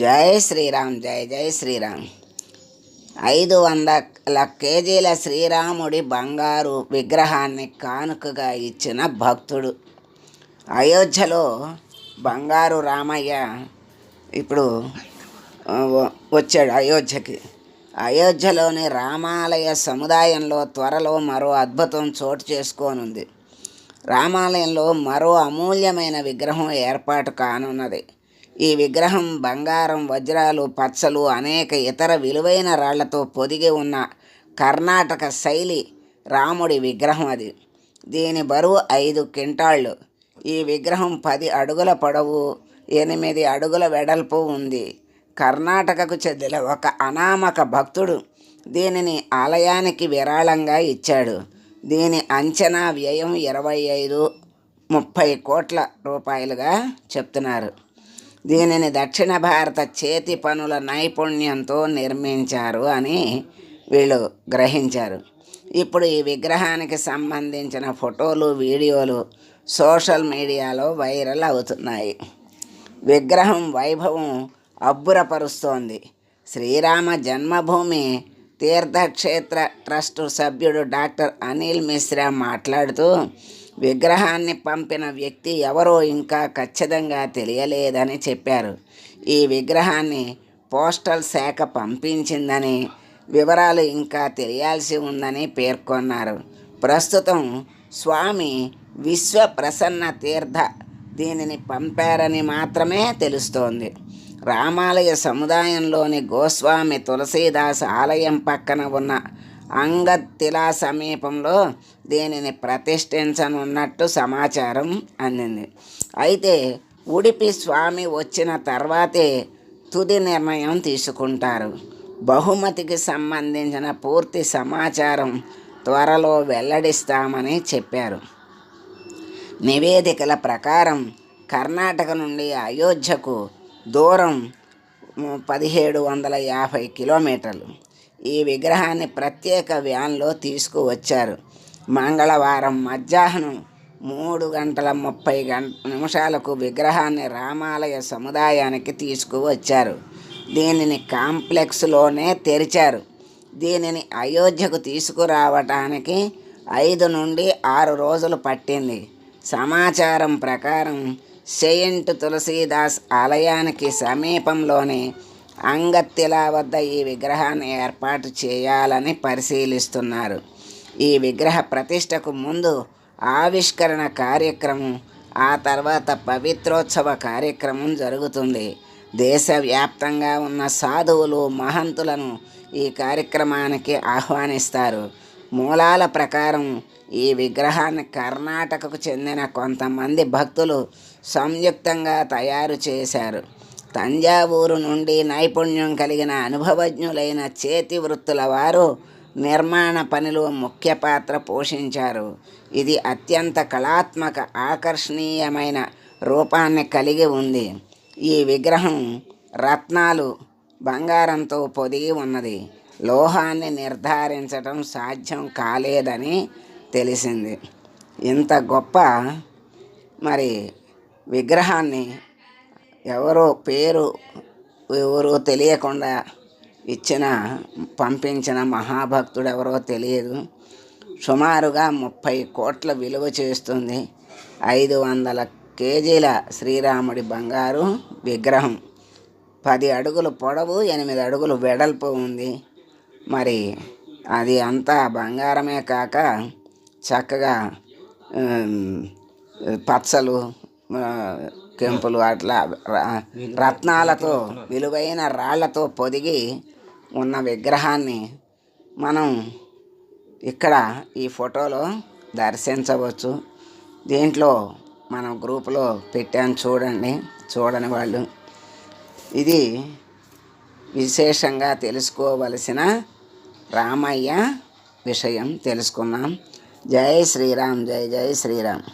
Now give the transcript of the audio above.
జై శ్రీరామ్. జై జై శ్రీరామ్. 500 కేజీల శ్రీరాముడి బంగారు విగ్రహాన్ని కానుకగా ఇచ్చిన భక్తుడు. అయోధ్యలో బంగారు రామయ్య ఇప్పుడు వచ్చాడు అయోధ్యకి. అయోధ్యలోని రామాలయ సముదాయంలో త్వరలో మరో అద్భుతం చోటు చేసుకోనుంది. రామాలయంలో మరో అమూల్యమైన విగ్రహం ఏర్పాటు కానున్నది. ఈ విగ్రహం బంగారం, వజ్రాలు, పచ్చలు, అనేక ఇతర విలువైన రాళ్లతో పొదిగి ఉన్న కర్ణాటక శైలి రాముడి విగ్రహం అది. దీని బరువు 5 క్వింటాళ్ళు. ఈ విగ్రహం 10 అడుగుల పొడవు, 8 అడుగుల వెడల్పు ఉంది. కర్ణాటకకు చెందిన ఒక అనామక భక్తుడు దీనిని ఆలయానికి విరాళంగా ఇచ్చాడు. దీని అంచనా వ్యయం 25-30 కోట్ల రూపాయలుగా చెప్తున్నారు. దీనిని దక్షిణ భారత చేతి పనుల నైపుణ్యంతో నిర్మించారు అని వీళ్ళు గ్రహించారు. ఇప్పుడు ఈ విగ్రహానికి సంబంధించిన ఫోటోలు, వీడియోలు సోషల్ మీడియాలో వైరల్ అవుతున్నాయి. విగ్రహం వైభవం అబ్బురపరుస్తోంది. శ్రీరామ జన్మభూమి తీర్థక్షేత్ర ట్రస్టు సభ్యుడు డాక్టర్ అనిల్ మిశ్రా మాట్లాడుతూ, విగ్రహాన్ని పంపిన వ్యక్తి ఎవరో ఇంకా ఖచ్చితంగా తెలియలేదని చెప్పారు. ఈ విగ్రహాన్ని పోస్టల్ శాఖ పంపించిందని, వివరాలు ఇంకా తెలియాల్సి ఉందని పేర్కొన్నారు. ప్రస్తుతం స్వామి విశ్వ ప్రసన్న తీర్థ దీనిని పంపారని మాత్రమే తెలుస్తోంది. రామాలయ సముదాయంలోని గోస్వామి తులసీదాస్ ఆలయం పక్కన ఉన్న అంగత్తిలా సమీపంలో దీనిని ప్రతిష్ఠించనున్నట్టు సమాచారం అందింది. అయితే ఉడిపి స్వామి వచ్చిన తర్వాతే తుది నిర్ణయం తీసుకుంటారు. బహుమతికి సంబంధించిన పూర్తి సమాచారం త్వరలో వెల్లడిస్తామని చెప్పారు. నివేదికల ప్రకారం కర్ణాటక నుండి అయోధ్యకు దూరం 1750 కిలోమీటర్లు. ఈ విగ్రహాన్ని ప్రత్యేక వ్యాన్లో తీసుకువచ్చారు. మంగళవారం మధ్యాహ్నం 3:30 విగ్రహాన్ని రామాలయ సముదాయానికి తీసుకువచ్చారు. దీనిని కాంప్లెక్స్లోనే తెరిచారు. దీనిని అయోధ్యకు తీసుకురావటానికి 5 నుండి 6 రోజులు పట్టింది. సమాచారం ప్రకారం సెయింట్ తులసీదాస్ ఆలయానికి సమీపంలోని అంగత్తిలా వద్ద ఈ విగ్రహాన్ని ఏర్పాటు చేయాలని పరిశీలిస్తున్నారు. ఈ విగ్రహ ప్రతిష్టకు ముందు ఆవిష్కరణ కార్యక్రమం, ఆ తర్వాత పవిత్రోత్సవ కార్యక్రమం జరుగుతుంది. దేశవ్యాప్తంగా ఉన్న సాధువులు, మహంతులను ఈ కార్యక్రమానికి ఆహ్వానిస్తారు. మూలాల ప్రకారం ఈ విగ్రహాన్ని కర్ణాటకకు చెందిన కొంతమంది భక్తులు సంయుక్తంగా తయారు చేశారు. తంజావూరు నుండి నైపుణ్యం కలిగిన అనుభవజ్ఞులైన చేతి వృత్తుల వారు నిర్మాణ పనిలో ముఖ్య పాత్ర పోషించారు. ఇది అత్యంత కళాత్మక, ఆకర్షణీయమైన రూపాన్ని కలిగి ఉంది. ఈ విగ్రహం రత్నాలు, బంగారంతో పొదిగి ఉన్నది. లోహాన్ని నిర్ధారించడం సాధ్యం కాలేదని తెలిసింది. ఇంత గొప్ప విగ్రహాన్ని ఎవరో తెలియకుండా పంపించిన మహాభక్తుడు ఎవరో తెలియదు. సుమారుగా 30 కోట్ల విలువ చేస్తుంది. 500 కేజీల శ్రీరాముడి బంగారు విగ్రహం 10 అడుగులు పొడవు, 8 అడుగులు వెడల్పు ఉంది. అది అంతా బంగారమే కాక చక్కగా పచ్చలు, కెంపులు, అట్లా రత్నాలతో, విలువైన రాళ్లతో పొదిగి ఉన్న విగ్రహాన్ని మనం ఇక్కడ ఈ ఫోటోలో దర్శించవచ్చు. దీంట్లో మనం గ్రూపులో పెట్టాను, చూడని వాళ్ళు. ఇది విశేషంగా తెలుసుకోవలసిన రామయ్య విషయం తెలుసుకున్నాం. జై శ్రీరామ్. జై జై శ్రీరామ్.